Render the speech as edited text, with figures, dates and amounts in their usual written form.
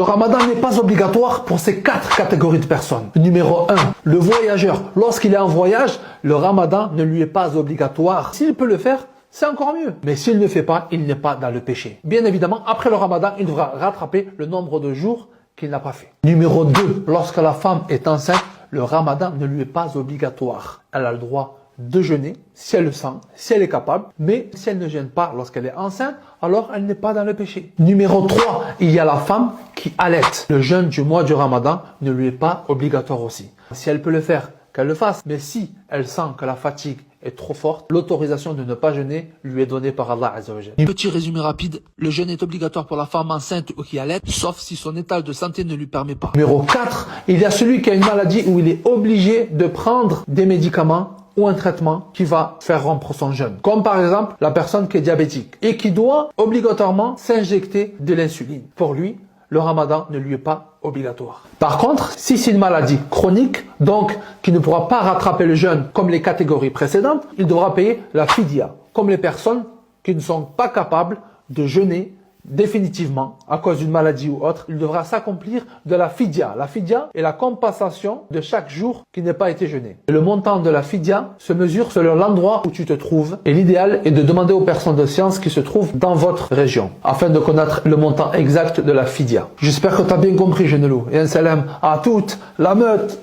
Le ramadan n'est pas obligatoire pour ces 4 catégories de personnes. Numéro 1, le voyageur. Lorsqu'il est en voyage, le ramadan ne lui est pas obligatoire. S'il peut le faire, c'est encore mieux. Mais s'il ne fait pas, il n'est pas dans le péché. Bien évidemment, après le ramadan, il devra rattraper le nombre de jours qu'il n'a pas fait. Numéro 2, lorsque la femme est enceinte, le ramadan ne lui est pas obligatoire. Elle a le droit de jeûner si elle le sent, si elle est capable, mais si elle ne jeûne pas lorsqu'elle est enceinte, alors elle n'est pas dans le péché. Numéro 3, il y a la femme qui allaite. Le jeûne du mois du ramadan ne lui est pas obligatoire aussi. Si elle peut le faire, qu'elle le fasse, mais si elle sent que la fatigue est trop forte, l'autorisation de ne pas jeûner lui est donnée par Allah Azza wa Jalla. Petit résumé rapide, le jeûne est obligatoire pour la femme enceinte ou qui allait, sauf si son état de santé ne lui permet pas. Numéro 4, il y a celui qui a une maladie où il est obligé de prendre des médicaments ou un traitement qui va faire rompre son jeûne. Comme par exemple la personne qui est diabétique et qui doit obligatoirement s'injecter de l'insuline. Pour lui, le ramadan ne lui est pas obligatoire. Par contre, si c'est une maladie chronique, donc qui ne pourra pas rattraper le jeûne comme les catégories précédentes, il devra payer la fidya, comme les personnes qui ne sont pas capables de jeûner définitivement à cause d'une maladie ou autre. Il devra s'accomplir de la fidya. La fidya est la compensation de chaque jour qui n'a pas été jeûné. Et le montant de la fidya se mesure selon l'endroit où tu te trouves et l'idéal est de demander aux personnes de science qui se trouvent dans votre région afin de connaître le montant exact de la fidya. J'espère que tu as bien compris, Genelou. Et un salam à toute la meute.